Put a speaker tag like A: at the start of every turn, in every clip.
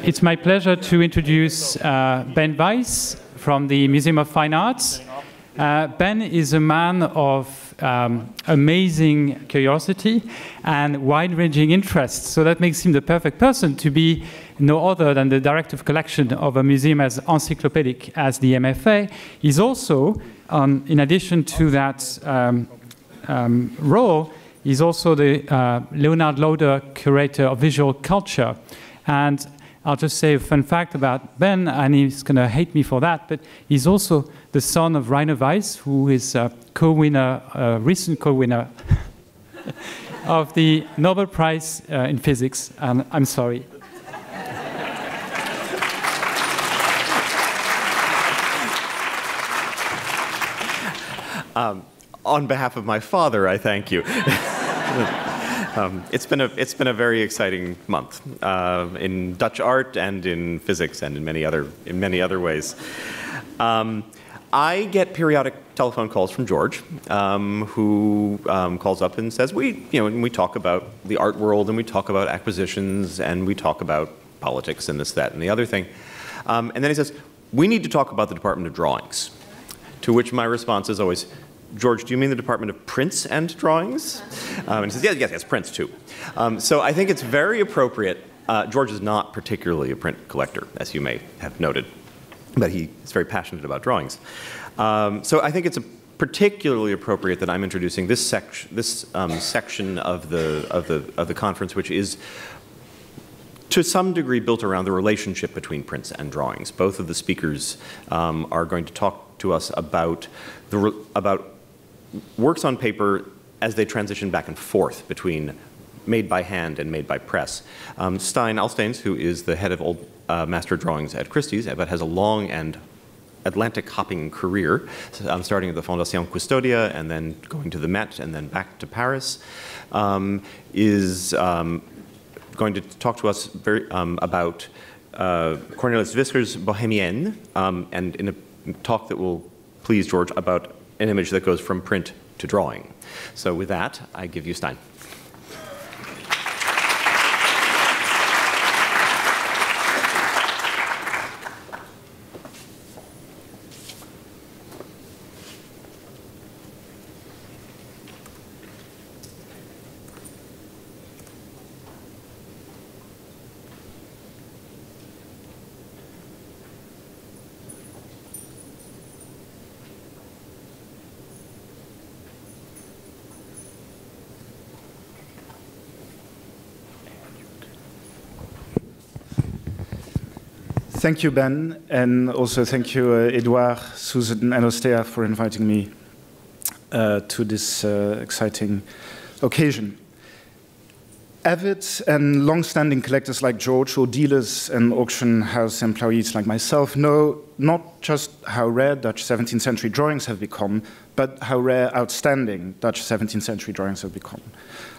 A: It's my pleasure to introduce Ben Weiss from the Museum of Fine Arts. Ben is a man of amazing curiosity and wide-ranging interests, so that makes him the perfect person to be no other than the director of collection of a museum as encyclopedic as the MFA. He's also, in addition to that role, he's also the Leonard Lauder Curator of Visual Culture. And I'll just say a fun fact about Ben, and he's going to hate me for that, but he's also the son of Rainer Weiss, who is a co-winner, recent co-winner of the Nobel Prize in Physics. And I'm sorry.
B: On behalf of my father, I thank you. It's been a very exciting month in Dutch art and in physics and in many other ways. I get periodic telephone calls from George, who calls up and says, we talk about the art world and we talk about acquisitions and we talk about politics and this, that, and the other thing. And then he says, we need to talk about the Department of Drawings. To which my response is always, George, do you mean the Department of Prints and Drawings? And he says, yes, prints too. So I think it's very appropriate. George is not particularly a print collector, as you may have noted, but he is very passionate about drawings. So I think it's particularly appropriate that I'm introducing this section of the conference, which is to some degree built around the relationship between prints and drawings. Both of the speakers are going to talk to us about works on paper as they transition back and forth between made by hand and made by press. Stein Alsteins, who is the head of Old Master Drawings at Christie's, but has a long and Atlantic-hopping career, starting at the Fondation Custodia and then going to the Met and then back to Paris, is going to talk to us about Cornelis Visser's Bohemienne, and in a talk that will please George about an image that goes from print to drawing. So with that, I give you Stein.
C: Thank you, Ben, and also thank you, Edouard, Susan, and Ostea for inviting me to this exciting occasion. Avid and long-standing collectors like George, or dealers and auction house employees like myself, know not just how rare Dutch 17th century drawings have become, but how rare outstanding Dutch 17th century drawings have become.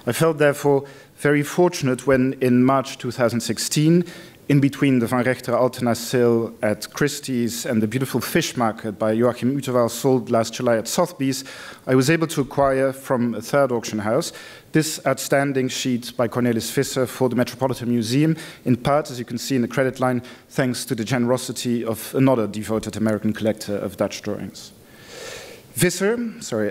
C: I felt, therefore, very fortunate when, in March 2016, in between the Van Rechter Altena sale at Christie's and the beautiful fish market by Joachim Uterwaal sold last July at Sotheby's, I was able to acquire from a third auction house this outstanding sheet by Cornelis Visser for the Metropolitan Museum, in part, as you can see in the credit line, thanks to the generosity of another devoted American collector of Dutch drawings. Visser,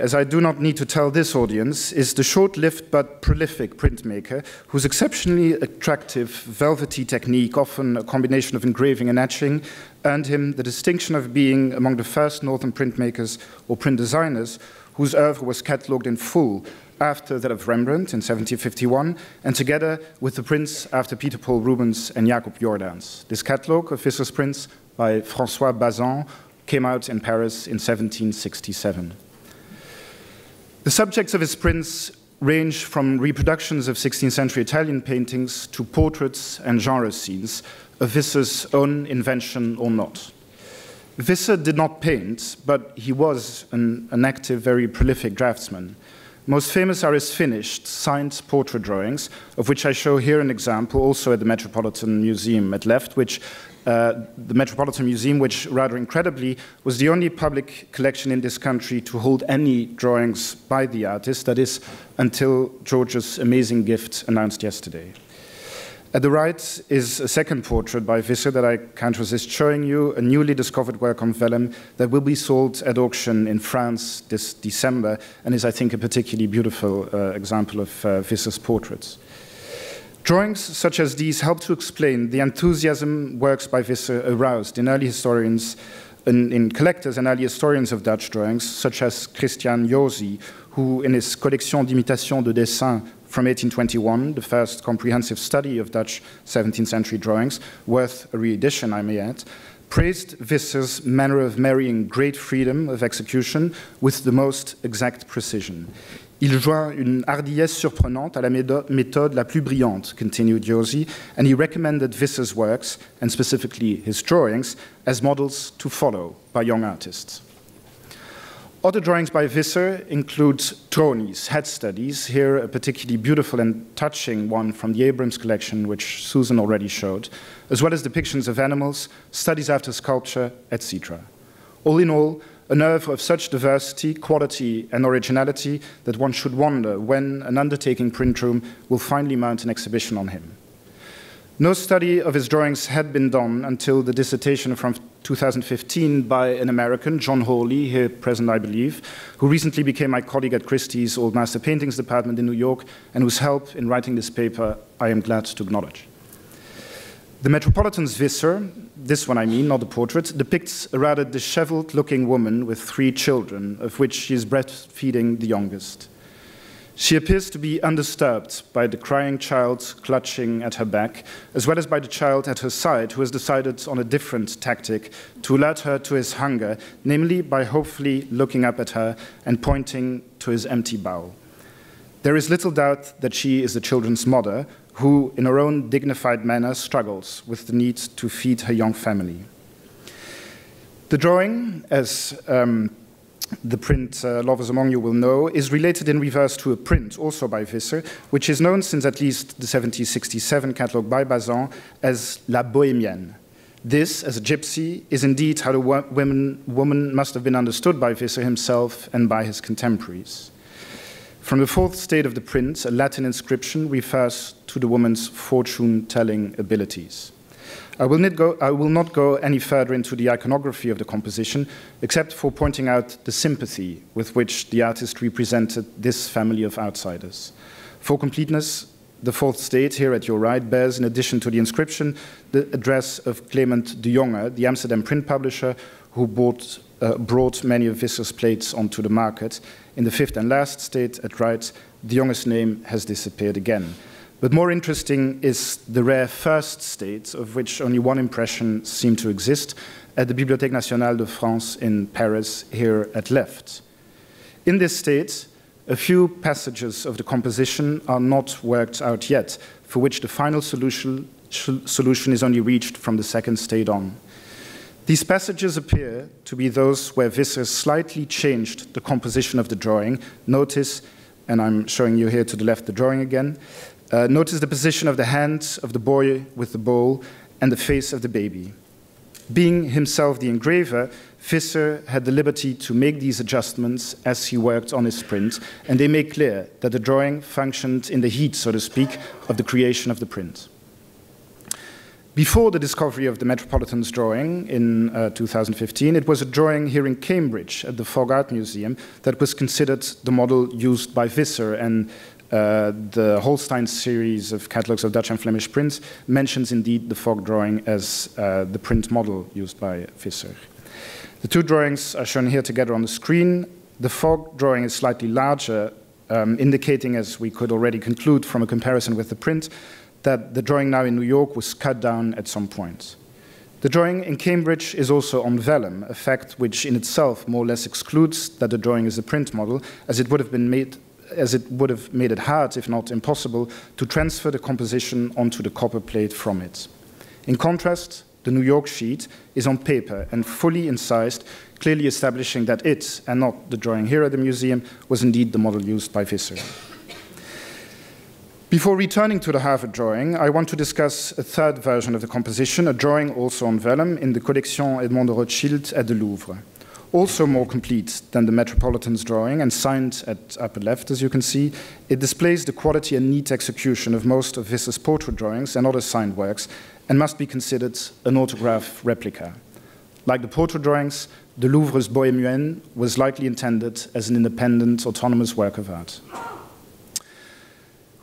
C: as I do not need to tell this audience, is the short-lived but prolific printmaker whose exceptionally attractive velvety technique, often a combination of engraving and etching, earned him the distinction of being among the first northern printmakers or print designers whose oeuvre was catalogued in full after that of Rembrandt in 1751, and together with the prints after Peter Paul Rubens and Jacob Jordaens. This catalogue of Visser's prints by François Bazin came out in Paris in 1767. The subjects of his prints range from reproductions of 16th century Italian paintings to portraits and genre scenes, of Visser's own invention or not. Visser did not paint, but he was an active, very prolific draftsman. Most famous are his finished, signed portrait drawings, of which I show here an example, also at the Metropolitan Museum at left, which the Metropolitan Museum, which rather incredibly was the only public collection in this country to hold any drawings by the artist, that is, until George's amazing gift announced yesterday. At the right is a second portrait by Visser that I can't resist showing you, a newly discovered work on vellum that will be sold at auction in France this December, and is, I think, a particularly beautiful example of Visser's portraits. Drawings such as these help to explain the enthusiasm works by Visser aroused in early historians, in collectors and early historians of Dutch drawings, such as Christian Josi, who in his Collection d'imitations de dessin from 1821, the first comprehensive study of Dutch 17th century drawings, worth a reedition, I may add, praised Visser's manner of marrying great freedom of execution with the most exact precision. Il joint une hardiesse surprenante à la méthode la plus brillante, continued Josi, and he recommended Visser's works, and specifically his drawings, as models to follow by young artists. Other drawings by Visser include tronies, head studies, here a particularly beautiful and touching one from the Abrams Collection, which Susan already showed, as well as depictions of animals, studies after sculpture, etc. All in all, an oeuvre of such diversity, quality, and originality that one should wonder when an undertaking print room will finally mount an exhibition on him. No study of his drawings had been done until the dissertation from 2015 by an American, John Hawley, here present, I believe, who recently became my colleague at Christie's Old Master Paintings Department in New York, and whose help in writing this paper I am glad to acknowledge. The Metropolitan's Visser, this one I mean, not the portrait, depicts a rather disheveled-looking woman with 3 children, of which she is breastfeeding the youngest. She appears to be undisturbed by the crying child clutching at her back, as well as by the child at her side, who has decided on a different tactic to alert her to his hunger, namely by hopefully looking up at her and pointing to his empty bowl. There is little doubt that she is the children's mother, who, in her own dignified manner, struggles with the need to feed her young family. The drawing, as the print lovers among you will know, is related in reverse to a print, also by Visser, which is known since at least the 1767 catalogue by Bazin as La Bohémienne. This, as a gypsy, is indeed how the woman must have been understood by Visser himself and by his contemporaries. From the 4th state of the print, a Latin inscription refers to the woman's fortune-telling abilities. I will not go any further into the iconography of the composition, except for pointing out the sympathy with which the artist represented this family of outsiders. For completeness, the 4th state, here at your right, bears, in addition to the inscription, the address of Clement de Jonge, the Amsterdam print publisher, who brought many of Visser's plates onto the market. In the 5th and last state, at right, de Jonge's name has disappeared again. But more interesting is the rare 1st state, of which only one impression seemed to exist, at the Bibliothèque Nationale de France in Paris, here at left. In this state, a few passages of the composition are not worked out yet, for which the final solution is only reached from the 2nd state on. These passages appear to be those where Visser slightly changed the composition of the drawing. Notice, and I'm showing you here to the left the drawing again, notice the position of the hand of the boy with the bowl and the face of the baby. Being himself the engraver, Visser had the liberty to make these adjustments as he worked on his print, and they make clear that the drawing functioned in the heat, so to speak, of the creation of the print. Before the discovery of the Metropolitan's drawing in 2015, it was a drawing here in Cambridge at the Fogg Art Museum that was considered the model used by Visser, and the Holstein series of catalogues of Dutch and Flemish prints mentions indeed the Fogg drawing as the print model used by Visser. The 2 drawings are shown here together on the screen. The Fogg drawing is slightly larger, indicating, as we could already conclude from a comparison with the print, that the drawing now in New York was cut down at some point. The drawing in Cambridge is also on vellum, a fact which in itself more or less excludes that the drawing is a print model, as it would have made it hard, if not impossible, to transfer the composition onto the copper plate from it. In contrast, the New York sheet is on paper and fully incised, clearly establishing that it, and not the drawing here at the museum, was indeed the model used by Visser. Before returning to the Harvard drawing, I want to discuss a 3rd version of the composition, a drawing also on vellum in the Collection Edmond de Rothschild at the Louvre. also more complete than the Metropolitan's drawing and signed at upper left, as you can see. It displays the quality and neat execution of most of Visser's portrait drawings and other signed works and must be considered an autograph replica. Like the portrait drawings, the Louvre's Bohémienne was likely intended as an independent, autonomous work of art.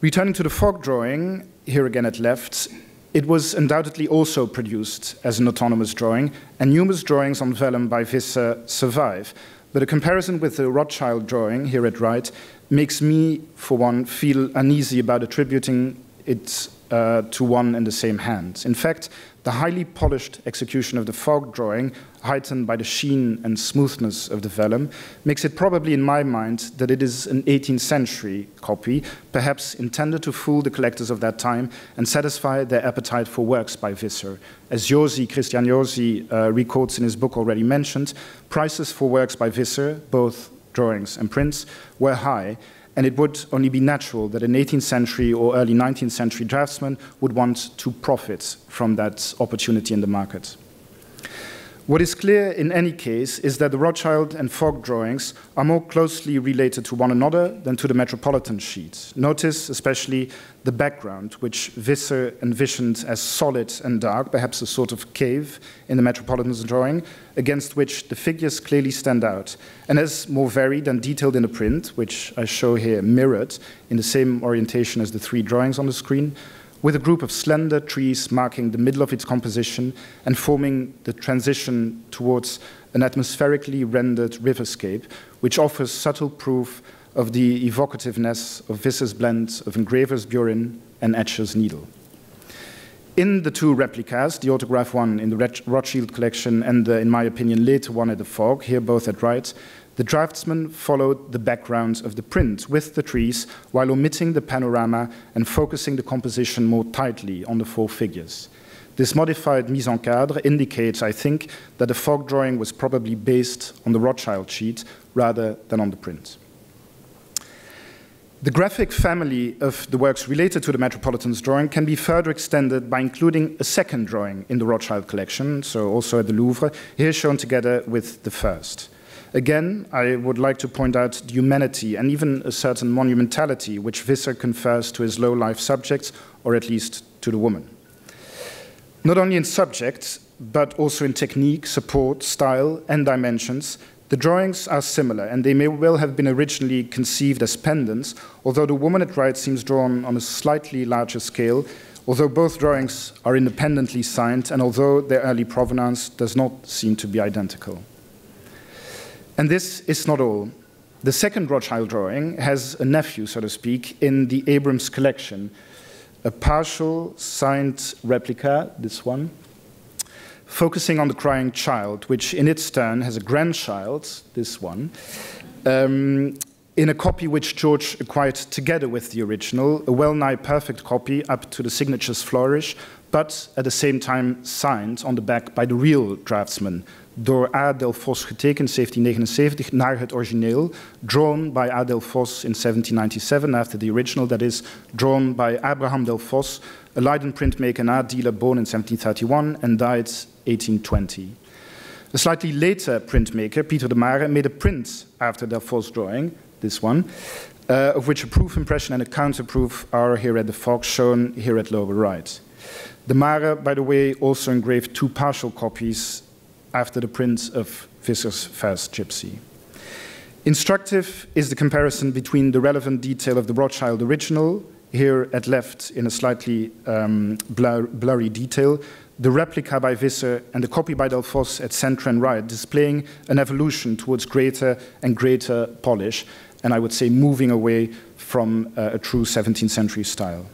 C: Returning to the fog drawing, here again at left, it was undoubtedly also produced as an autonomous drawing, and numerous drawings on vellum by Visser survive. But a comparison with the Rothschild drawing, here at right, makes me, for one, feel uneasy about attributing it to one and the same hand. In fact, the highly polished execution of the fog drawing, heightened by the sheen and smoothness of the vellum, makes it probably in my mind that it is an 18th century copy, perhaps intended to fool the collectors of that time and satisfy their appetite for works by Visser. As Christian Josi records in his book already mentioned, prices for works by Visser, both drawings and prints, were high, and it would only be natural that an 18th century or early 19th century draftsman would want to profit from that opportunity in the market. What is clear in any case is that the Rothschild and Fogg drawings are more closely related to one another than to the Metropolitan sheets. Notice especially the background, which Visser envisioned as solid and dark, perhaps a sort of cave in the Metropolitan's drawing, against which the figures clearly stand out, and as more varied and detailed in the print, which I show here mirrored in the same orientation as the three drawings on the screen, with a group of slender trees marking the middle of its composition and forming the transition towards an atmospherically rendered riverscape, which offers subtle proof of the evocativeness of Visser's blend of engraver's burin and etcher's needle. In the two replicas, the autograph one in the Rothschild collection and the, in my opinion, later one at the Fogg, here both at right, the draftsman followed the background of the print with the trees while omitting the panorama and focusing the composition more tightly on the four figures. This modified mise en cadre indicates, I think, that the Fogg drawing was probably based on the Rothschild sheet rather than on the print. The graphic family of the works related to the Metropolitan's drawing can be further extended by including a second drawing in the Rothschild collection, so also at the Louvre, here shown together with the first. Again, I would like to point out the humanity and even a certain monumentality which Visser confers to his low-life subjects, or at least to the woman. Not only in subject, but also in technique, support, style, and dimensions, the drawings are similar, and they may well have been originally conceived as pendants, although the woman at right seems drawn on a slightly larger scale, although both drawings are independently signed, and although their early provenance does not seem to be identical. And this is not all. The second Rothschild drawing has a nephew, so to speak, in the Abrams Collection, a partial signed replica, this one, focusing on the crying child, which in its turn has a grandchild, this one, in a copy which George acquired together with the original, a well-nigh perfect copy up to the signature's flourish, but at the same time signed on the back by the real draftsman, door A. Del Vos getekend 1779 naar het origineel, drawn by A. Del Vos in 1797 after the original, that is, drawn by Abraham Del Vos, a Leiden printmaker and art dealer born in 1731 and died 1820. A slightly later printmaker, Pieter de Mare, made a print after Del Vos' drawing, this one, of which a proof impression and a counterproof are here at the Fogg, shown here at lower right. De Mare, by the way, also engraved two partial copies after the print of Visser's first Gypsy. Instructive is the comparison between the relevant detail of the Rothschild original, here at left in a slightly blurry detail, the replica by Visser and the copy by Del Vos at center and right, displaying an evolution towards greater and greater polish, and I would say moving away from a true 17th century style.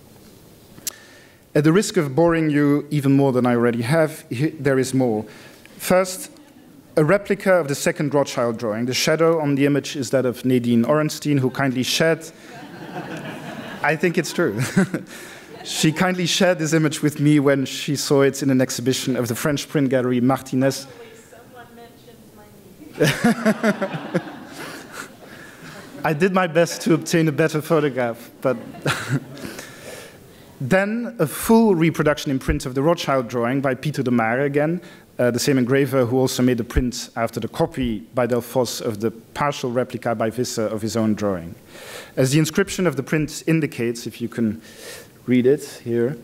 C: At the risk of boring you even more than I already have, there is more. First, a replica of the second Rothschild drawing. The shadow on the image is that of Nadine Orenstein, who kindly shared... I think it's true. She kindly shared this image with me when she saw it in an exhibition of the French print gallery Martinez.
D: Someone mentioned my name.
C: I did my best to obtain a better photograph, but... Then a full reproduction in print of the Rothschild drawing by Pieter de Mare again, the same engraver who also made the print after the copy by Delphos of the partial replica by Visser of his own drawing. As the inscription of the print indicates, if you can read it here,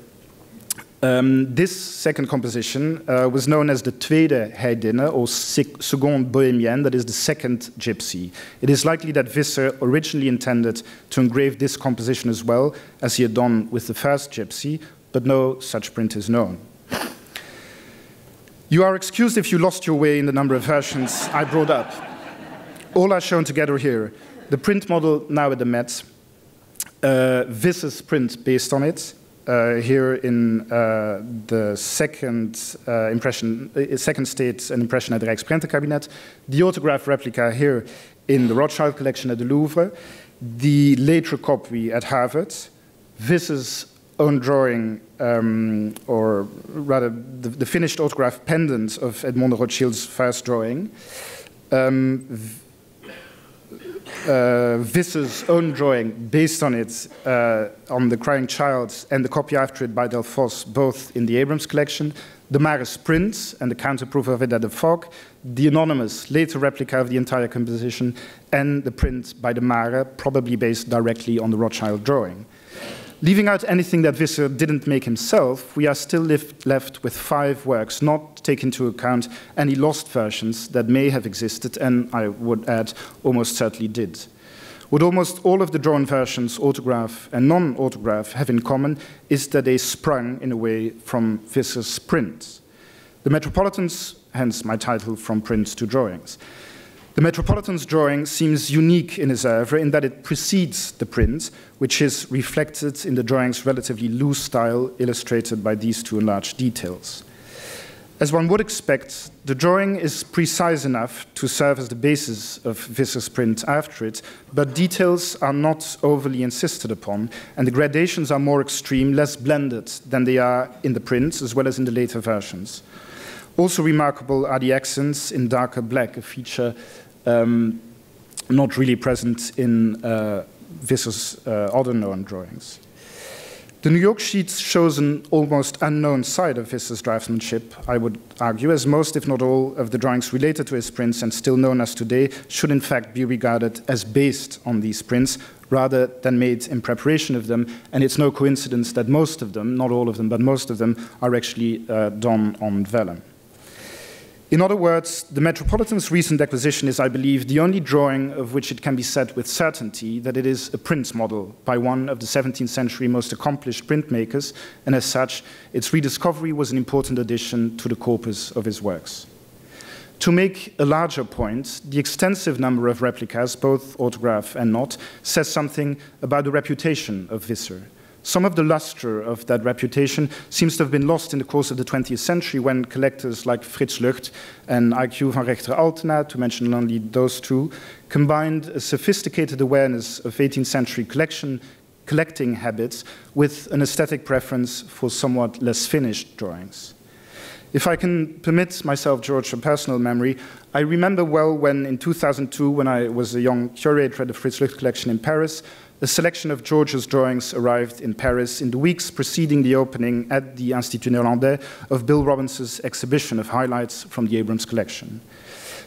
C: this second composition was known as the Tweede Heidinne, or Seconde Bohemienne, that is the second gypsy. It is likely that Visser originally intended to engrave this composition as well, as he had done with the first gypsy, but no such print is known. You are excused if you lost your way in the number of versions I brought up. All are shown together here. The print model now at the Met, Visser's print based on it, here in the second second state, an impression at the Rijksprentenkabinet, the autograph replica here in the Rothschild collection at the Louvre, the later copy at Harvard, Visser's own drawing, or rather the finished autograph pendant of Edmond de Rothschild's first drawing, Visser's own drawing based on it, on the Crying Child, and the copy after it by Delphos, both in the Abrams collection, de Mare's print and the counterproof of it at the Fogg, the anonymous later replica of the entire composition, and the print by de Mare, probably based directly on the Rothschild drawing. Leaving out anything that Visser didn't make himself, we are still left with 5 works, not taking into account any lost versions that may have existed, and I would add, almost certainly did. What almost all of the drawn versions, autograph and non-autograph, have in common is that they sprung, in a way, from Visser's print. The Metropolitan's, hence my title, From Print to Drawings. The Metropolitan's drawing seems unique in his oeuvre in that it precedes the print, which is reflected in the drawing's relatively loose style, illustrated by these 2 enlarged details. As one would expect, the drawing is precise enough to serve as the basis of Visser's print after it, but details are not overly insisted upon, and the gradations are more extreme, less blended than they are in the print, as well as in the later versions. Also remarkable are the accents in darker black, a feature not really present in Visser's other known drawings. The New York sheet shows an almost unknown side of Visser's draftsmanship, I would argue, as most, if not all, of the drawings related to his prints and still known as today should in fact be regarded as based on these prints rather than made in preparation of them, and it's no coincidence that most of them, not all of them, but most of them, are actually done on vellum. In other words, the Metropolitan's recent acquisition is, I believe, the only drawing of which it can be said with certainty that it is a print model by one of the 17th century most accomplished printmakers, and as such, its rediscovery was an important addition to the corpus of his works. To make a larger point, the extensive number of replicas, both autograph and not, says something about the reputation of Visser. Some of the luster of that reputation seems to have been lost in the course of the 20th century when collectors like Frits Lucht and IQ van Rechter Altena, to mention only those 2, combined a sophisticated awareness of 18th century collecting habits with an aesthetic preference for somewhat less finished drawings. If I can permit myself, George, a personal memory, I remember well when in 2002, when I was a young curator at the Frits Lucht collection in Paris, a selection of George's drawings arrived in Paris in the weeks preceding the opening at the Institut Néerlandais of Bill Robins's exhibition of highlights from the Abrams collection.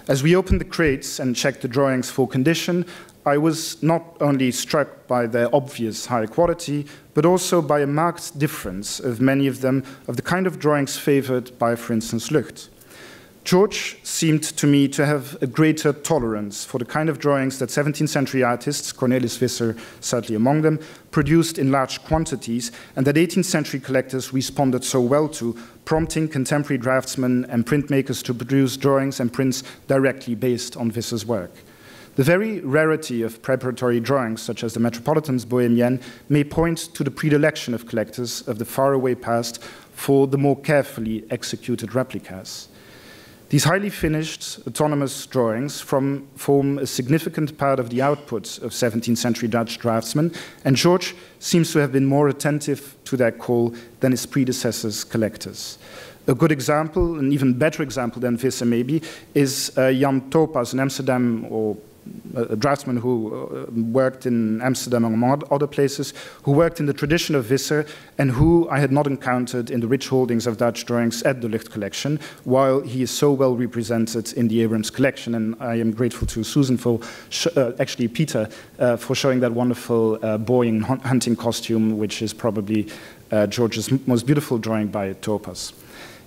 C: As we opened the crates and checked the drawings for condition, I was not only struck by their obvious high quality, but also by a marked difference of many of them of the kind of drawings favored by, for instance, Lucht. George seemed to me to have a greater tolerance for the kind of drawings that 17th century artists, Cornelis Visser certainly among them, produced in large quantities, and that 18th century collectors responded so well to, prompting contemporary draftsmen and printmakers to produce drawings and prints directly based on Visser's work. The very rarity of preparatory drawings, such as the Metropolitan's Bohemienne, may point to the predilection of collectors of the faraway past for the more carefully executed replicas. These highly finished, autonomous drawings form a significant part of the output of 17th century Dutch draftsmen, and George seems to have been more attentive to that call than his predecessors' collectors. A good example, an even better example than Visser maybe, is Jan Topas, an Amsterdam or a draftsman who worked in Amsterdam among other places, who worked in the tradition of Visser, and who I had not encountered in the rich holdings of Dutch drawings at the Lucht Collection, while he is so well represented in the Abrams Collection. And I am grateful to Susan for, actually Peter, for showing that wonderful boy in hunting costume, which is probably George's most beautiful drawing by Topaz.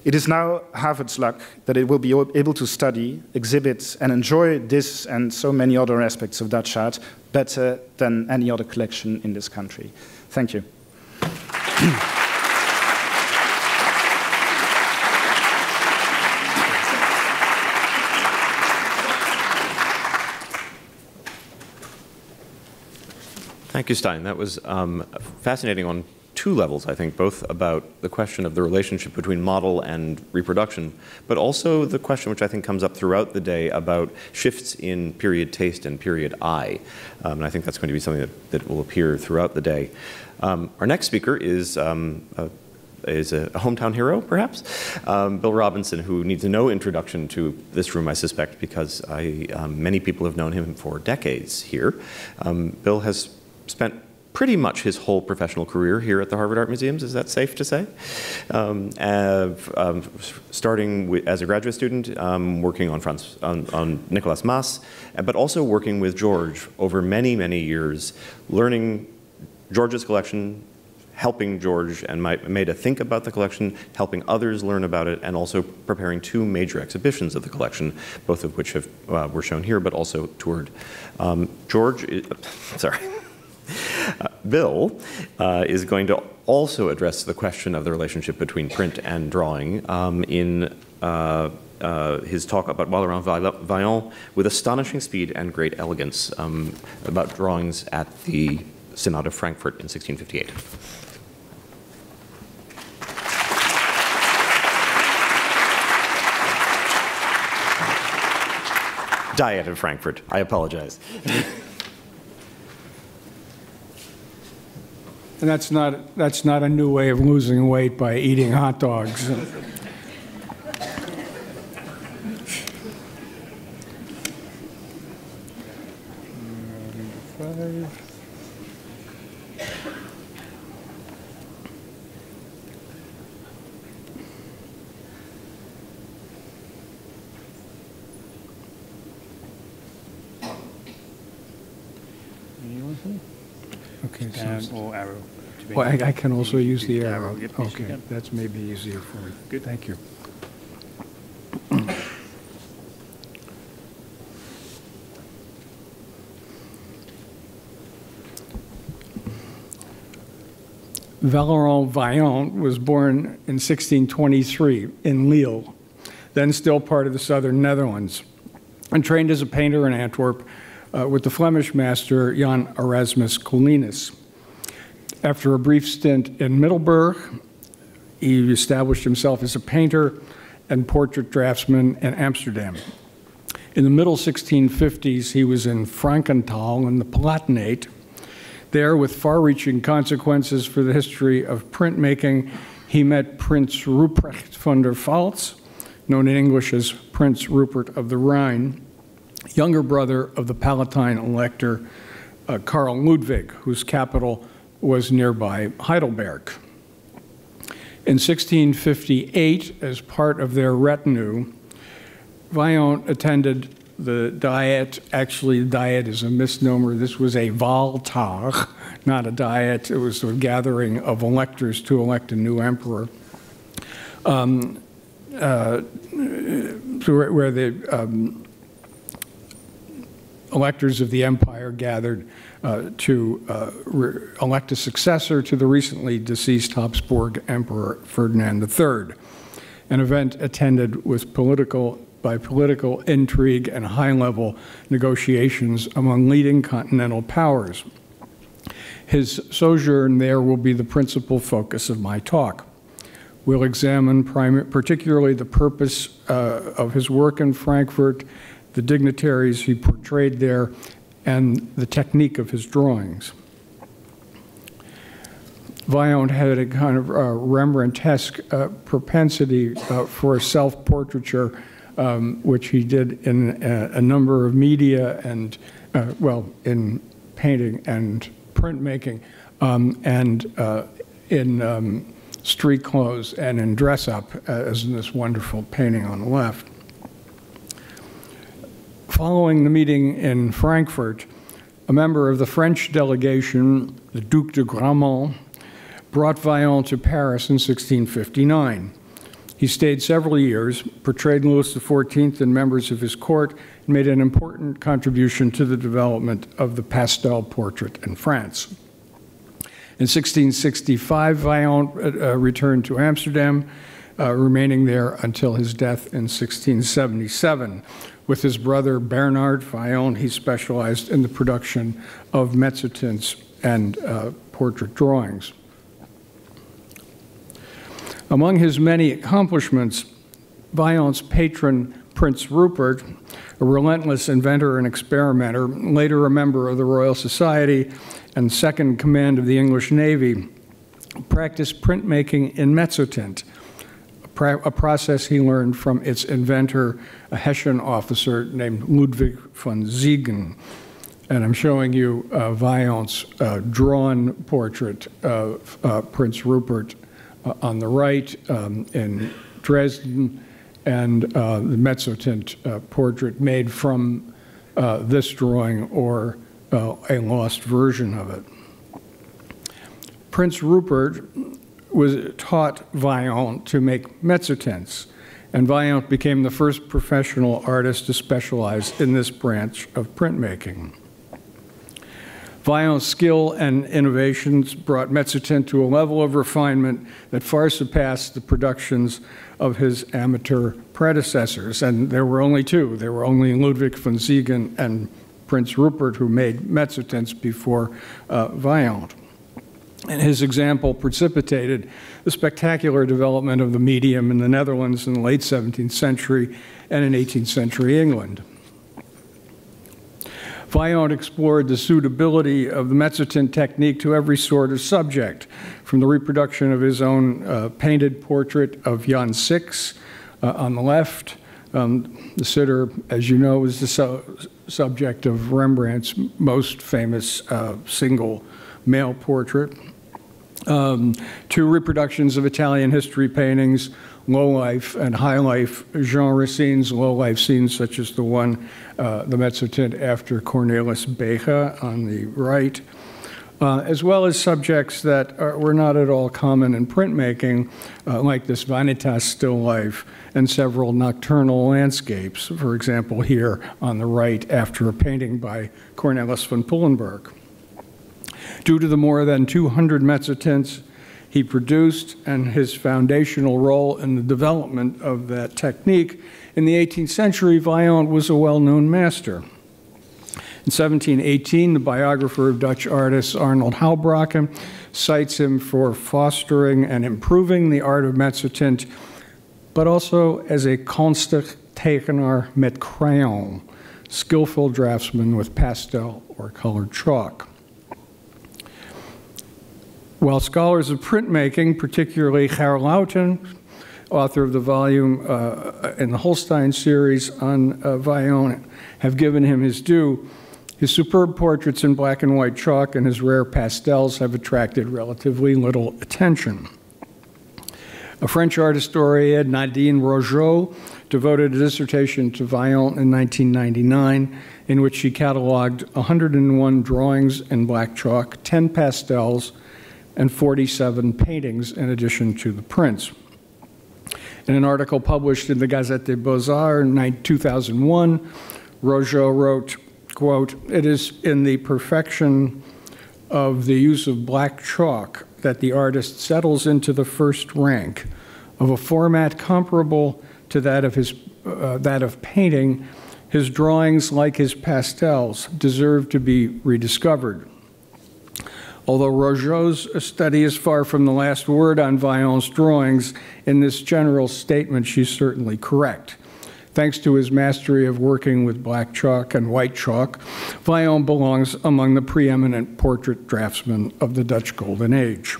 C: It is now Harvard's luck that it will be able to study, exhibit, and enjoy this and so many other aspects of Dutch art better than any other collection in this country. Thank you.
B: Thank you, Stein. That was fascinating on two levels, I think, both about the question of the relationship between model and reproduction, but also the question which I think comes up throughout the day about shifts in period taste and period eye. And I think that's going to be something that will appear throughout the day. Our next speaker is a hometown hero, perhaps, Bill Robinson, who needs no introduction to this room, I suspect, because many people have known him for decades here. Bill has spent pretty much his whole professional career here at the Harvard Art Museums. Is that safe to say? Starting as a graduate student, working on Nicolas Maas, but also working with George over many, many years, learning George's collection, helping George and Maida think about the collection, helping others learn about it, and also preparing two major exhibitions of the collection, both of which were shown here, but also toured. Bill is going to also address the question of the relationship between print and drawing in his talk about Valentin Vaillant with astonishing speed and great elegance about drawings at the Synod of Frankfurt in 1658. Diet of Frankfurt. I apologize.
E: And that's not a new way of losing weight by eating hot dogs. Okay,
C: Down or arrow.
E: Well, I can also use the arrow. Okay, that's maybe easier for me.
C: Good.
E: Thank you. Valentin Vaillant was born in 1623 in Lille, then still part of the southern Netherlands, and trained as a painter in Antwerp with the Flemish master Jan Erasmus Cornelis. After a brief stint in Middelburg, he established himself as a painter and portrait draftsman in Amsterdam. In the middle 1650s, he was in Frankenthal in the Palatinate. There, with far-reaching consequences for the history of printmaking, he met Prince Ruprecht van der Pfalz, known in English as Prince Rupert of the Rhine, younger brother of the Palatine elector Karl Ludwig, whose capital was nearby Heidelberg. In 1658, as part of their retinue, Vaillant attended the Diet. Actually, the Diet is a misnomer. This was a Wahltag, not a Diet. It was a gathering of electors to elect a new emperor, where the electors of the empire gathered to elect a successor to the recently deceased Habsburg Emperor Ferdinand III, an event attended with political intrigue and high-level negotiations among leading continental powers. His sojourn there will be the principal focus of my talk. We'll examine particularly the purpose of his work in Frankfurt, the dignitaries he portrayed there, and the technique of his drawings. Vaillant had a kind of Rembrandtesque propensity for self-portraiture which he did in a number of media and, well, in painting and printmaking, and in street clothes and in dress-up, as in this wonderful painting on the left. Following the meeting in Frankfurt, a member of the French delegation, the Duc de Gramont, brought Vaillant to Paris in 1659. He stayed several years, portrayed Louis XIV and members of his court, and made an important contribution to the development of the pastel portrait in France. In 1665, Vaillant returned to Amsterdam, remaining there until his death in 1677. With his brother Bernard Vaillant, he specialized in the production of mezzotints and portrait drawings. Among his many accomplishments, Vaillant's patron, Prince Rupert, a relentless inventor and experimenter, later a member of the Royal Society and second in command of the English Navy, practiced printmaking in mezzotint, a process he learned from its inventor, a Hessian officer named Ludwig von Siegen. And I'm showing you Vaillant's drawn portrait of Prince Rupert on the right in Dresden, and the mezzotint portrait made from this drawing or a lost version of it. Prince Rupert taught Vaillant to make mezzotints, and Vaillant became the first professional artist to specialize in this branch of printmaking. Vaillant's skill and innovations brought mezzotint to a level of refinement that far surpassed the productions of his amateur predecessors, and there were only two. There were only Ludwig von Siegen and Prince Rupert who made mezzotints before Vaillant. And his example precipitated the spectacular development of the medium in the Netherlands in the late 17th century and in 18th century England. Vaillant explored the suitability of the mezzotint technique to every sort of subject, from the reproduction of his own painted portrait of Jan VI on the left. The sitter, as you know, is the subject of Rembrandt's most famous single male portrait, to reproductions of Italian history paintings, low-life and high-life, Jean Racine's low-life scenes, such as the one, the mezzotint after Cornelis Visser on the right, as well as subjects that were not at all common in printmaking, like this Vanitas still life and several nocturnal landscapes, for example, here on the right after a painting by Cornelis von Pullenberg. Due to the more than 200 mezzotints he produced and his foundational role in the development of that technique, in the 18th century, Vaillant was a well-known master. In 1718, the biographer of Dutch artist Arnold Houbraken cites him for fostering and improving the art of mezzotint, but also as a kunstig tekenaar met crayon, skillful draftsman with pastel or colored chalk. While scholars of printmaking, particularly Gerlauten, author of the volume in the Holstein series on Vaillant, have given him his due, his superb portraits in black and white chalk and his rare pastels have attracted relatively little attention. A French art historian, Nadine Rogeau, devoted a dissertation to Vaillant in 1999, in which she cataloged 101 drawings in black chalk, 10 pastels, and 47 paintings in addition to the prints. In an article published in the Gazette des Beaux-Arts in 2001, Rogeau wrote, quote, "It is in the perfection of the use of black chalk that the artist settles into the first rank of a format comparable to that of painting. His drawings, like his pastels, deserve to be rediscovered." Although Rogeau's study is far from the last word on Vaillant's drawings, in this general statement, she's certainly correct. Thanks to his mastery of working with black chalk and white chalk, Vaillant belongs among the preeminent portrait draftsmen of the Dutch Golden Age.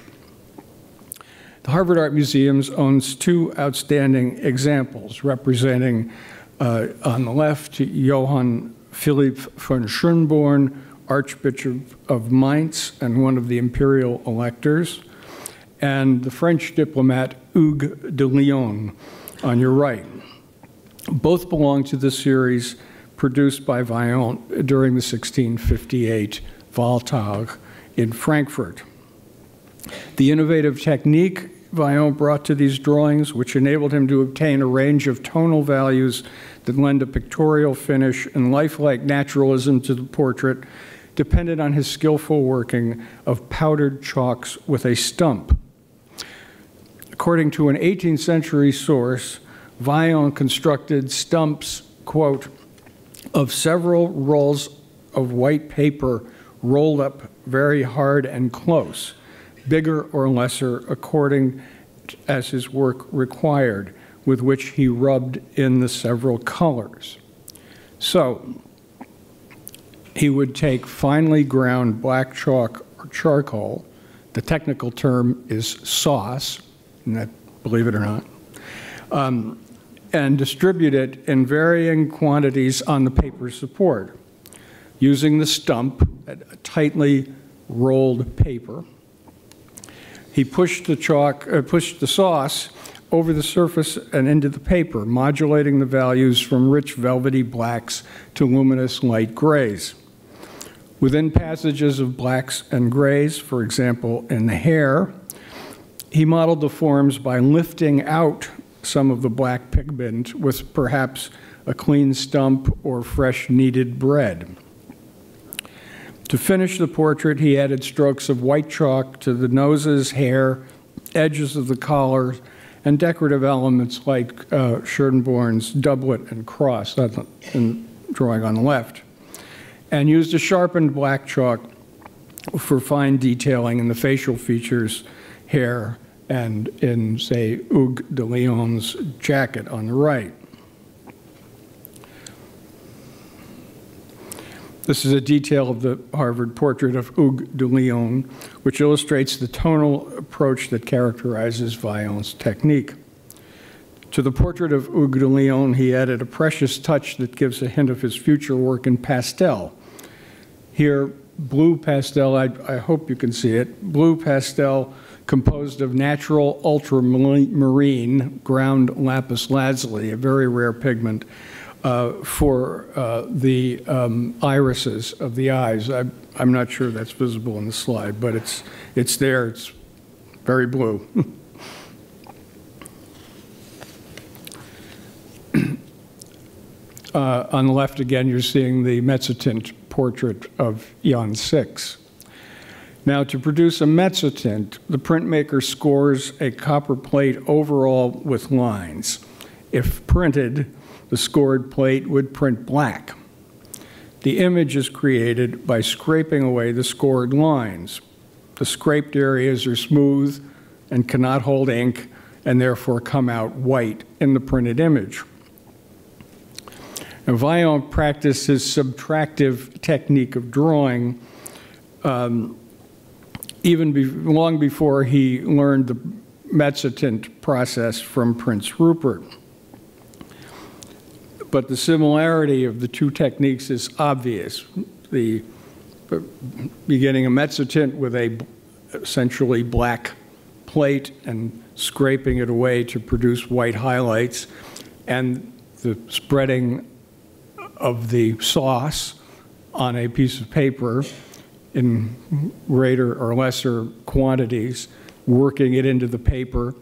E: The Harvard Art Museum owns two outstanding examples representing On the left, Johann Philipp von Schönborn, Archbishop of Mainz and one of the imperial electors, and the French diplomat Hugues de Lyon on your right. Both belong to the series produced by Vaillant during the 1658 Wahltag in Frankfurt. The innovative technique Vaillant brought to these drawings, which enabled him to obtain a range of tonal values that lend a pictorial finish and lifelike naturalism to the portrait, depended on his skillful working of powdered chalks with a stump. According to an 18th century source, Vaillant constructed stumps, quote, of several rolls of white paper rolled up very hard and close, bigger or lesser according as his work required, with which he rubbed in the several colors. So, he would take finely ground black chalk or charcoal, the technical term is sauce, and that, believe it or not, and distribute it in varying quantities on the paper support, using the stump, a tightly rolled paper. He pushed the sauce over the surface and into the paper, modulating the values from rich velvety blacks to luminous light grays. Within passages of blacks and grays, for example, in the hair, he modeled the forms by lifting out some of the black pigment with perhaps a clean stump or fresh kneaded bread. To finish the portrait, he added strokes of white chalk to the noses, hair, edges of the collar, and decorative elements like Schönborn's doublet and cross, that's in drawing on the left, and used a sharpened black chalk for fine detailing in the facial features, hair, and in, say, Hugues de Lyon's jacket on the right. This is a detail of the Harvard portrait of Hugues de Lyon, which illustrates the tonal approach that characterizes Vaillant's technique. To the portrait of Hugues de Lyon, he added a precious touch that gives a hint of his future work in pastel. Here, blue pastel, I hope you can see it, blue pastel composed of natural ultramarine ground lapis lazuli, a very rare pigment, for the irises of the eyes. I'm not sure that's visible in the slide, but it's there. It's very blue. On the left again, you're seeing the mezzotint portrait of Jan VI. Now, to produce a mezzotint, the printmaker scores a copper plate overall with lines. If printed, the scored plate would print black. The image is created by scraping away the scored lines. The scraped areas are smooth and cannot hold ink and therefore come out white in the printed image. Now, Vaillant practiced his subtractive technique of drawing long before he learned the mezzotint process from Prince Rupert. But the similarity of the two techniques is obvious. The beginning a mezzotint with a essentially black plate and scraping it away to produce white highlights, and the spreading of the sauce on a piece of paper in greater or lesser quantities, working it into the paper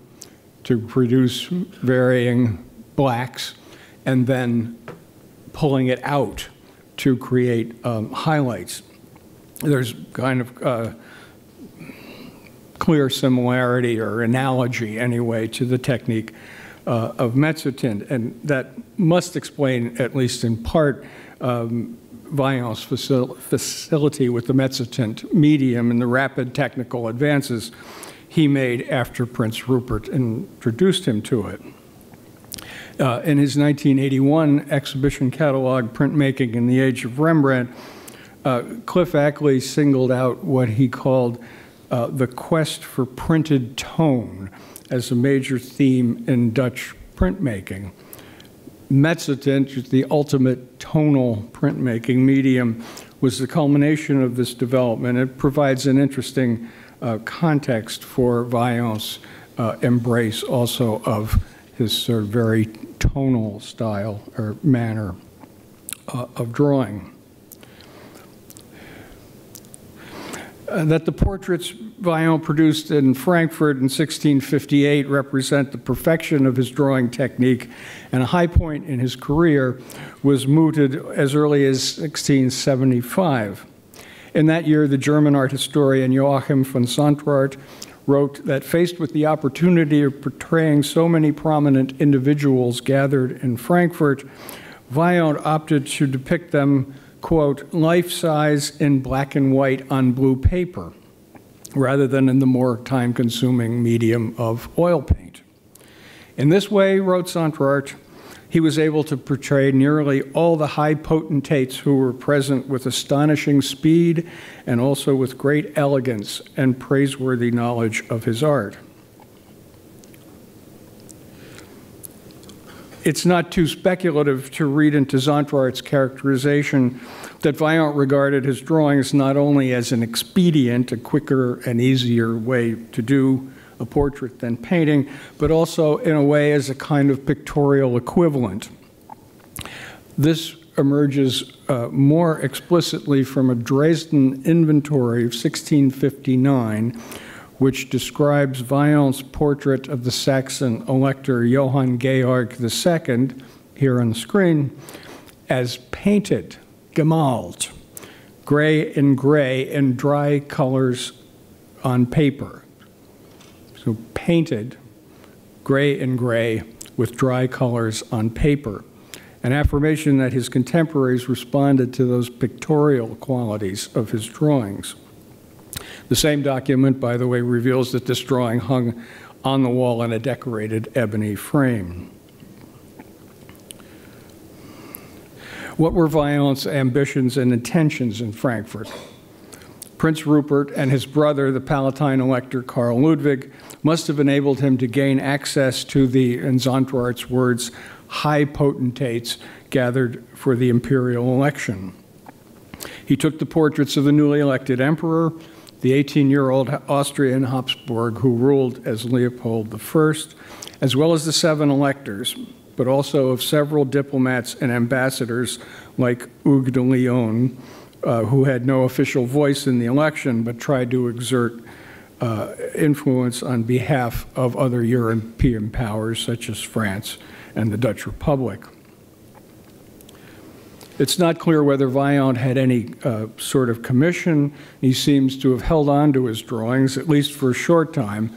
E: to produce varying blacks, and then pulling it out to create highlights. There's kind of clear similarity or analogy, anyway, to the technique of mezzotint, and that must explain, at least in part, Vaillant's facility with the mezzotint medium and the rapid technical advances he made after Prince Rupert introduced him to it. In his 1981 exhibition catalog, Printmaking in the Age of Rembrandt, Cliff Ackley singled out what he called the quest for printed tone as a major theme in Dutch printmaking. mezzotint, the ultimate tonal printmaking medium, was the culmination of this development. It provides an interesting context for Vaillant's embrace also of his sort of very tonal style or manner of drawing. That the portraits Vaillant produced in Frankfurt in 1658 represent the perfection of his drawing technique, and a high point in his career was mooted as early as 1675. In that year, the German art historian Joachim von Sandrart wrote that faced with the opportunity of portraying so many prominent individuals gathered in Frankfurt, Vaillant opted to depict them, quote, life-size in black and white on blue paper, rather than in the more time-consuming medium of oil paint. In this way, wrote Sandrart, he was able to portray nearly all the high potentates who were present with astonishing speed and also with great elegance and praiseworthy knowledge of his art. It's not too speculative to read into Sandrart's characterization that Vaillant regarded his drawings not only as an expedient, a quicker and easier way to do a portrait than painting, but also in a way as a kind of pictorial equivalent. This emerges more explicitly from a Dresden inventory of 1659, which describes Vaillant's portrait of the Saxon elector Johann Georg II, here on the screen, as painted, gemalt, gray in dry colors on paper. So painted, gray in gray, with dry colors on paper. An affirmation that his contemporaries responded to those pictorial qualities of his drawings. The same document, by the way, reveals that this drawing hung on the wall in a decorated ebony frame. What were Vaillant's ambitions and intentions in Frankfurt? Prince Rupert and his brother, the Palatine elector Karl Ludwig, must have enabled him to gain access to the, in Sandrart's words, high potentates gathered for the imperial election. He took the portraits of the newly elected emperor, the 18-year-old Austrian Habsburg who ruled as Leopold I, as well as the 7 electors, but also of several diplomats and ambassadors like Hugues de Lyon, who had no official voice in the election but tried to exert influence on behalf of other European powers such as France and the Dutch Republic. It's not clear whether Vaillant had any sort of commission. He seems to have held on to his drawings, at least for a short time.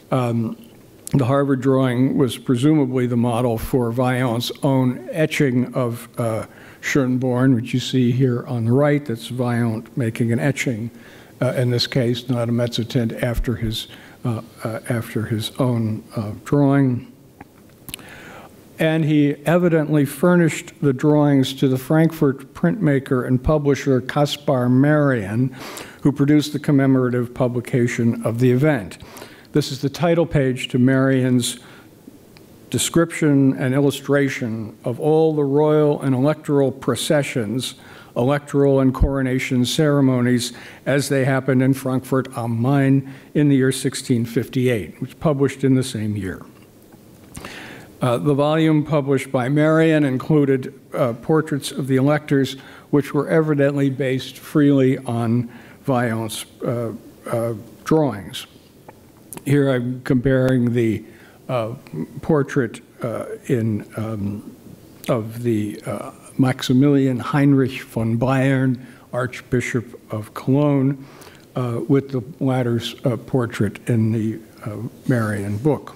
E: The Harvard drawing was presumably the model for Vaillant's own etching of Schönborn, which you see here on the right. That's Vaillant making an etching, in this case, not a mezzotint, after his own drawing. And he evidently furnished the drawings to the Frankfurt printmaker and publisher Caspar Marian, who produced the commemorative publication of the event. This is the title page to Marian's description and illustration of all the royal and electoral processions, electoral and coronation ceremonies as they happened in Frankfurt am Main in the year 1658, which was published in the same year. The volume published by Marian included portraits of the electors, which were evidently based freely on Vaillant's drawings. Here I'm comparing the portrait of the Maximilian Heinrich von Bayern, Archbishop of Cologne, with the latter's portrait in the Marian book.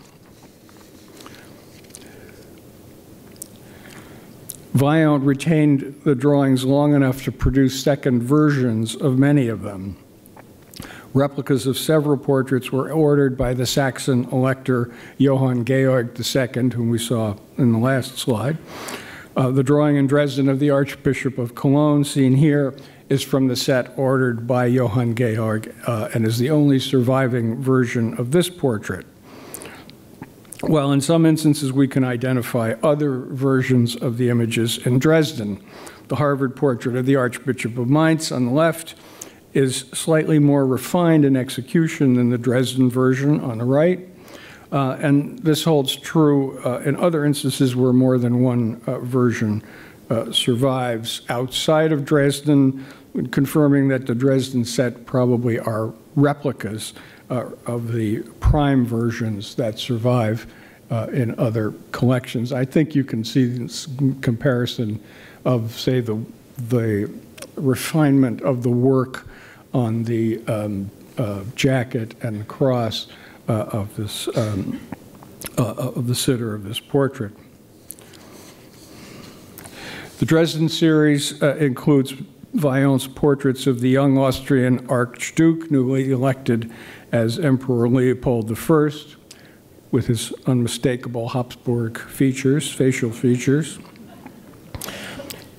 E: Vaillant retained the drawings long enough to produce second versions of many of them. Replicas of several portraits were ordered by the Saxon elector Johann Georg II, whom we saw in the last slide. The drawing in Dresden of the Archbishop of Cologne, seen here, is from the set ordered by Johann Georg and is the only surviving version of this portrait. while in some instances we can identify other versions of the images in Dresden. The Harvard portrait of the Archbishop of Mainz on the left is slightly more refined in execution than the Dresden version on the right. And this holds true in other instances where more than one version survives outside of Dresden, confirming that the Dresden set probably are replicas of the prime versions that survive in other collections. I think you can see this comparison of, say, the refinement of the work on the jacket and the cross of this of the sitter of this portrait. The Dresden series includes Vaillant's portraits of the young Austrian Archduke, newly elected as Emperor Leopold I, with his unmistakable Habsburg features, facial features,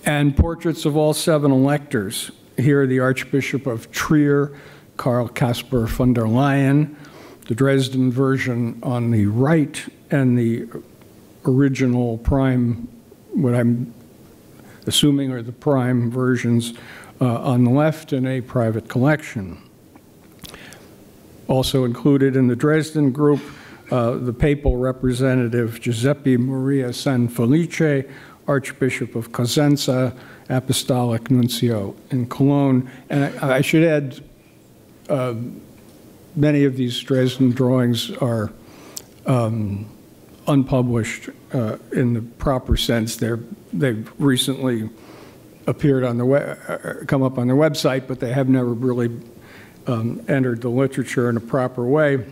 E: and portraits of all 7 electors. Here, the Archbishop of Trier, Karl Caspar von der Leyen, the Dresden version on the right, and the original prime, what I'm assuming are the prime versions on the left in a private collection. Also included in the Dresden group, the papal representative Giuseppe Maria Sanfelice, Archbishop of Cosenza, Apostolic Nuncio in Cologne. And I should add, many of these Dresden drawings are unpublished in the proper sense. They've recently appeared on the come up on their website, but they have never really entered the literature in a proper way.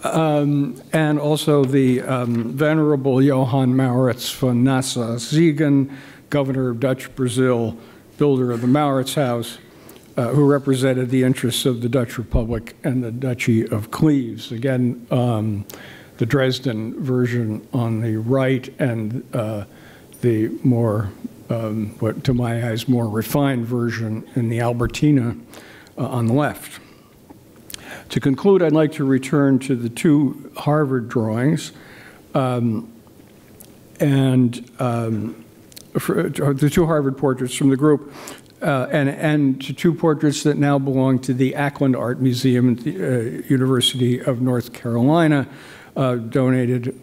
E: And also the Venerable Johann Maurits von Nassau-Siegen, governor of Dutch Brazil, builder of the Maurits House, who represented the interests of the Dutch Republic and the Duchy of Cleves. Again, the Dresden version on the right and the more, what to my eyes, more refined version in the Albertina on the left. To conclude, I'd like to return to the 2 Harvard drawings and the 2 Harvard portraits from the group and to 2 portraits that now belong to the Ackland Art Museum at the University of North Carolina, donated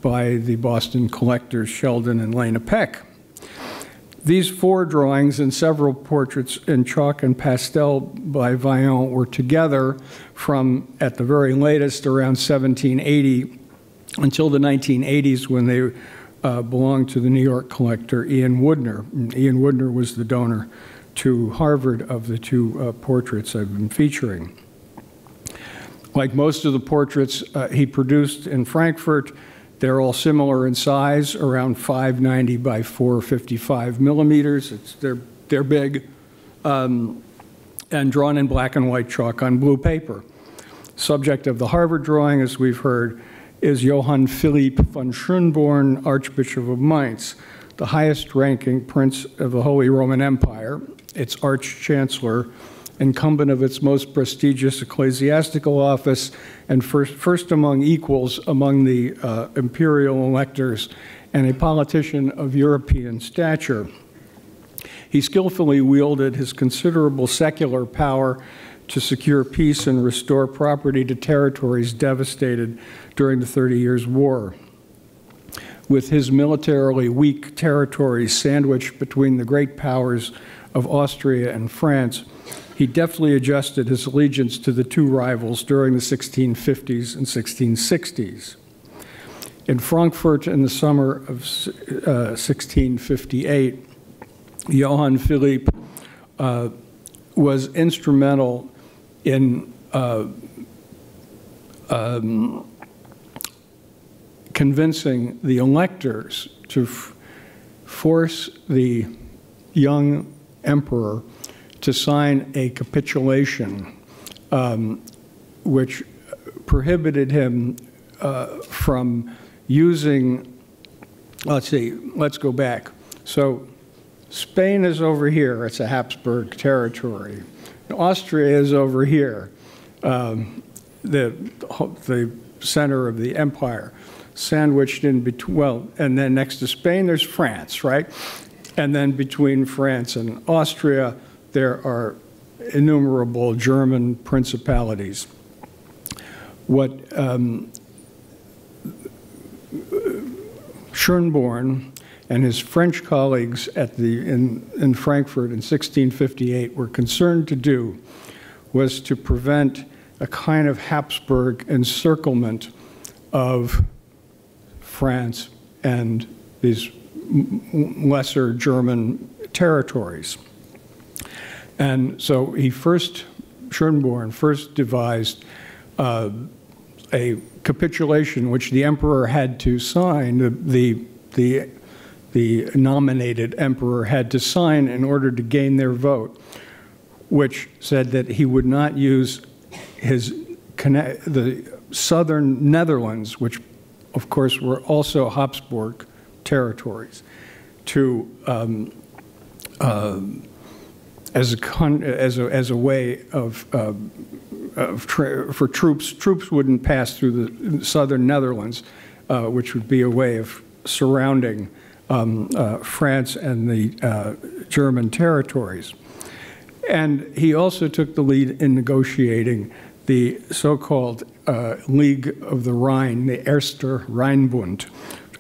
E: by the Boston collectors Sheldon and Lena Peck. These 4 drawings and several portraits in chalk and pastel by Vaillant were together from, at the very latest, around 1780 until the 1980s, when they belonged to the New York collector Ian Woodner. Ian Woodner was the donor to Harvard of the 2 portraits I've been featuring. Like most of the portraits he produced in Frankfurt, they're all similar in size, around 590 by 455 millimeters. They're big, and drawn in black and white chalk on blue paper. Subject of the Harvard drawing, as we've heard, is Johann Philipp von Schönborn, Archbishop of Mainz, the highest-ranking prince of the Holy Roman Empire, its arch-chancellor, incumbent of its most prestigious ecclesiastical office, and first among equals among the imperial electors, and a politician of European stature. He skillfully wielded his considerable secular power to secure peace and restore property to territories devastated during the 30 Years' War. With his militarily weak territories sandwiched between the great powers of Austria and France, he deftly adjusted his allegiance to the 2 rivals during the 1650s and 1660s. In Frankfurt in the summer of 1658, Johann Philipp was instrumental in convincing the electors to force the young emperor to sign a capitulation which prohibited him from using, let's go back. So Spain is over here, it's a Habsburg territory. Austria is over here. The center of the empire, sandwiched in between, well, and then next to Spain, there's France, right? And then between France and Austria, there are innumerable German principalities. What Schönborn and his French colleagues in Frankfurt in 1658 were concerned to do was to prevent a kind of Habsburg encirclement of France and these lesser German territories. And so Schönborn first devised a capitulation which the emperor had to sign, the nominated emperor had to sign in order to gain their vote, which said that he would not use the southern Netherlands, which of course were also Habsburg territories, to as a way for troops. Troops wouldn't pass through the southern Netherlands, which would be a way of surrounding France and the German territories. And he also took the lead in negotiating the so-called League of the Rhine, the Erster Rheinbund,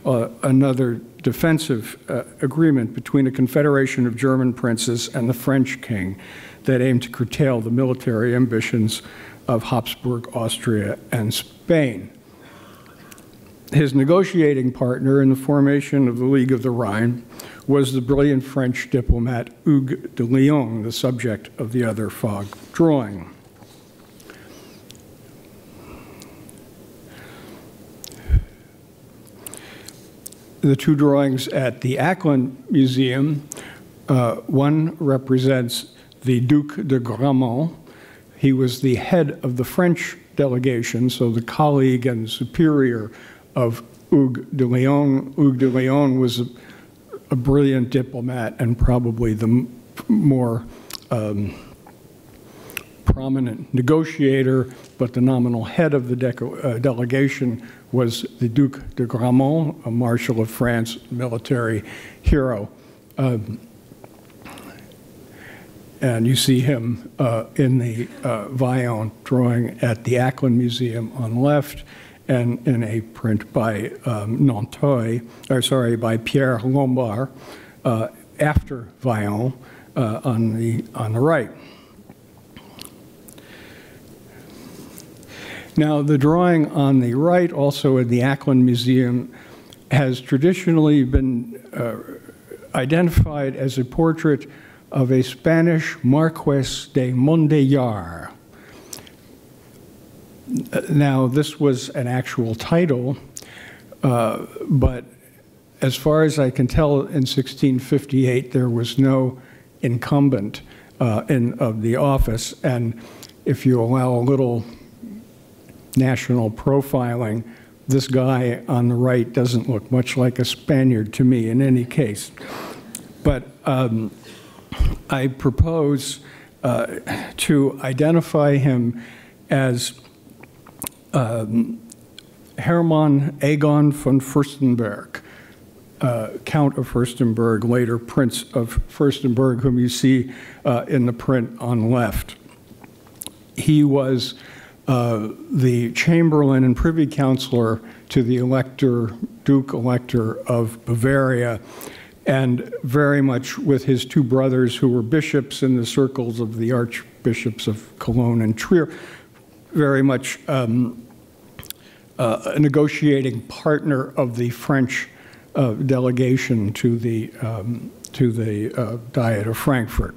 E: another defensive agreement between a confederation of German princes and the French king that aimed to curtail the military ambitions of Habsburg, Austria, and Spain. His negotiating partner in the formation of the League of the Rhine was the brilliant French diplomat Hugues de Lyon, the subject of the other fog drawing. The two drawings at the Acklin Museum, one represents the Duc de Gramont. He was the head of the French delegation, so the colleague and superior of Hugues de Lyon. Hugues de Lyon was a brilliant diplomat and probably the more prominent negotiator, but the nominal head of the delegation was the Duc de Gramont, a Marshal of France, military hero. And you see him in the Vaillant drawing at the Acklin Museum on the left, and in a print by by Pierre Lombard after Vaillant on the right. Now, the drawing on the right, also in the Acklin Museum, has traditionally been identified as a portrait of a Spanish Marquess de Mondayar. Now, this was an actual title, but as far as I can tell, in 1658, there was no incumbent of the office, and if you allow a little national profiling, this guy on the right doesn't look much like a Spaniard to me in any case. But I propose to identify him as Hermann Egon von Fürstenberg, Count of Fürstenberg, later Prince of Fürstenberg, whom you see in the print on the left. He was the Chamberlain and Privy Councillor to the Duke Elector of Bavaria, and very much with his two brothers who were bishops in the circles of the archbishops of Cologne and Trier, very much a negotiating partner of the French delegation to the Diet of Frankfurt.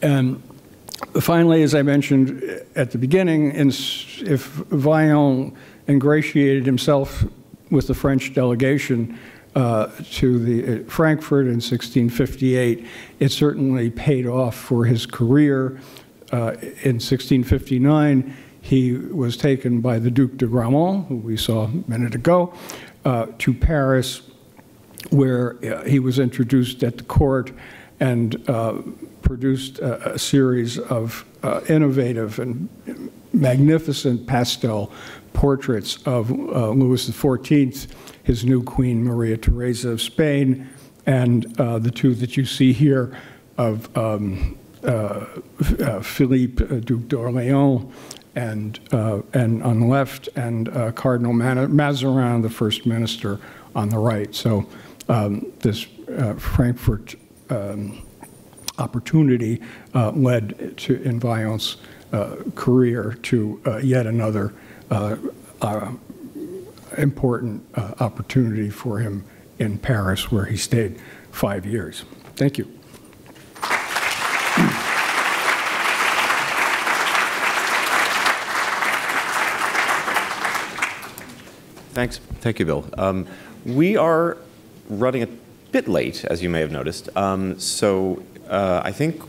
E: And finally, as I mentioned at the beginning, if Vaillant ingratiated himself with the French delegation to the Frankfurt in 1658, it certainly paid off for his career. In 1659, he was taken by the Duc de Gramont, who we saw a minute ago, to Paris, where he was introduced at the court and produced a series of innovative and magnificent pastel portraits of Louis XIV, his new Queen Maria Theresa of Spain, and the two that you see here of Philippe, Duc d'Orléans, and on the left, and Cardinal Mazarin, the first minister, on the right. So this Frankfurt opportunity led to, in Vaillant's career, to yet another important opportunity for him in Paris, where he stayed 5 years. Thank you.
B: Thanks. Thank you, Bill. We are running a bit late, as you may have noticed. So I think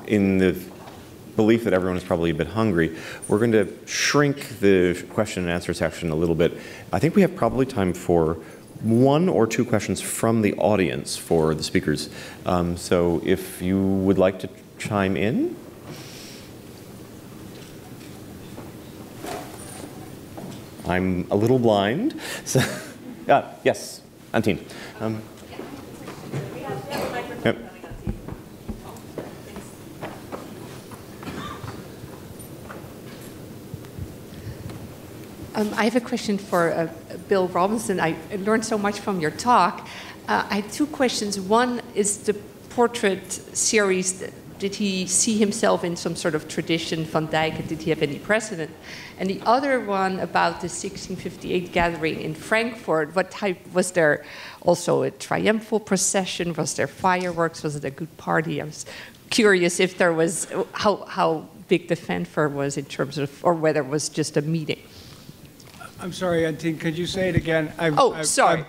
B: in the belief that everyone is probably a bit hungry, we're going to shrink the question and answer section a little bit. I think we have probably time for 1 or 2 questions from the audience for the speakers. So if you would like to chime in. I'm a little blind. So, yes, Antine. Yep.
F: I have a question for Bill Robinson. I learned so much from your talk. I have 2 questions. One is the portrait series. Did he see himself in some sort of tradition, Van Dyck? Did he have any precedent? And the other one about the 1658 gathering in Frankfurt, what type, was there also a triumphal procession? Was there fireworks? Was it a good party? I was curious if there was, how big the fanfare was in terms of, or whether it was just a meeting.
E: I'm sorry, Antine, could you say it again?
F: Sorry.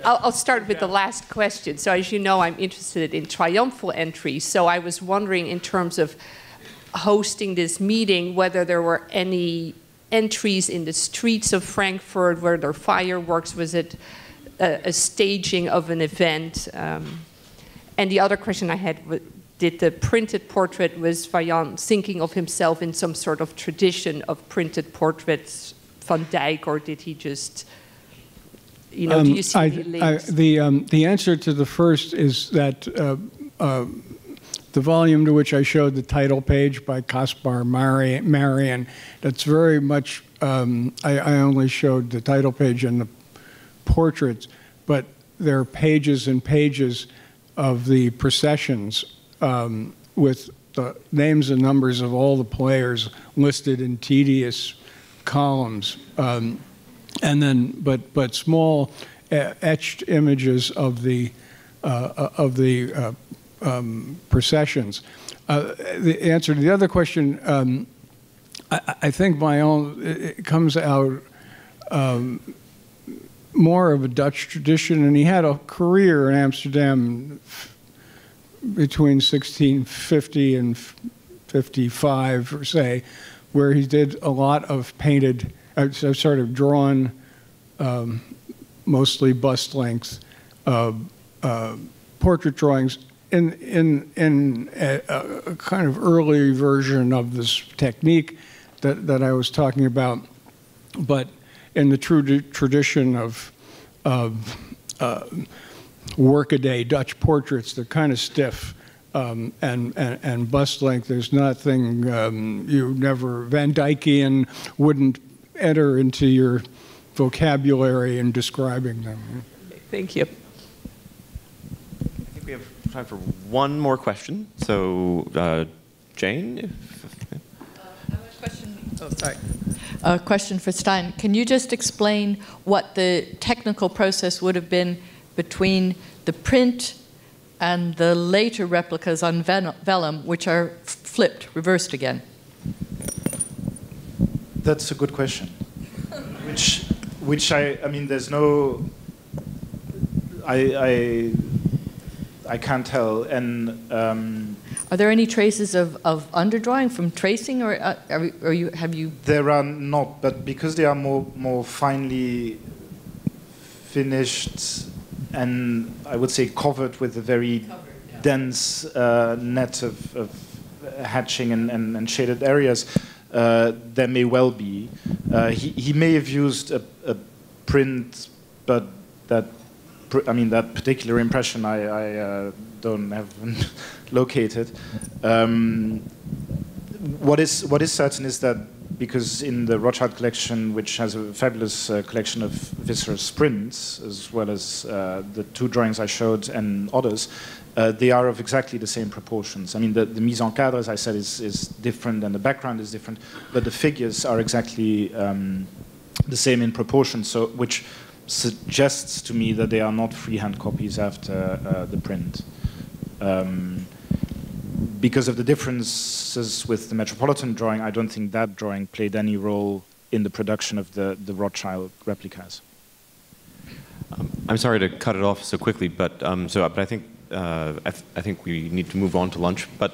F: I'll start with the last question. So as you know, I'm interested in triumphal entries. So I was wondering, in terms of hosting this meeting, whether there were any entries in the streets of Frankfurt, were there fireworks, was it a staging of an event? And the other question I had, did the printed portrait, was Vaillant thinking of himself in some sort of tradition of printed portraits, Van Dyck, or did he just... You know, do you see any links?
E: The answer to the first is that the volume to which I showed the title page by Caspar Marian, that's very much, I only showed the title page and the portraits, but there are pages and pages of the processions with the names and numbers of all the players listed in tedious columns. And then, but small etched images of the processions. The answer to the other question, I think Vaillant, it comes out more of a Dutch tradition, and he had a career in Amsterdam between 1650 and 55, or say, where he did a lot of painted, sort of drawn, mostly bust length portrait drawings in a kind of early version of this technique that I was talking about, but in the true tradition of workaday Dutch portraits, they're kind of stiff. And bust length, there's nothing you never, Van Dyckian wouldn't enter into your vocabulary in describing them.
F: Thank you.
B: I think we have time for 1 more question. So, Jane?
G: A question for Stein. Can you just explain what the technical process would have been between the print and the later replicas on vellum, which are flipped, reversed again?
C: That's a good question. Which I mean, there's no, I can't tell. And
G: are there any traces of underdrawing from tracing, or have you? There
C: are not, but because they are more finely finished, and I would say covered with a very dense net of hatching and shaded areas, there may well be. He may have used a print, but that particular impression I don't have located. What is certain is that because in the Rothschild collection, which has a fabulous collection of Visser's prints, as well as the 2 drawings I showed and others, they are of exactly the same proportions. I mean, the mise en cadre, as I said, is different and the background is different, but the figures are exactly the same in proportion, so which suggests to me that they are not freehand copies after the print. Because of the differences with the Metropolitan drawing, I don't think that drawing played any role in the production of the Rothschild replicas.
B: I'm sorry to cut it off so quickly, but I think I think we need to move on to lunch. But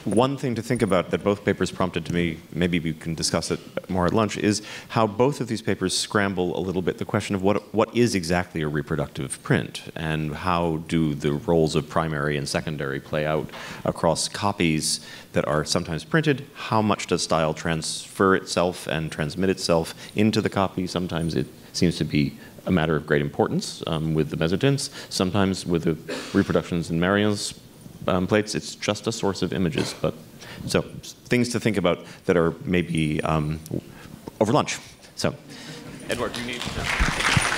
B: one thing to think about that both papers prompted to me, maybe we can discuss it more at lunch, is how both of these papers scramble a little bit the question of what is exactly a reproductive print, and how do the roles of primary and secondary play out across copies that are sometimes printed. How much does style transfer itself and transmit itself into the copy? Sometimes it seems to be a matter of great importance with the mezzotints. Sometimes with the reproductions in Marion's plates, it's just a source of images. But so things to think about that are maybe over lunch. So, Edward, do you need? No.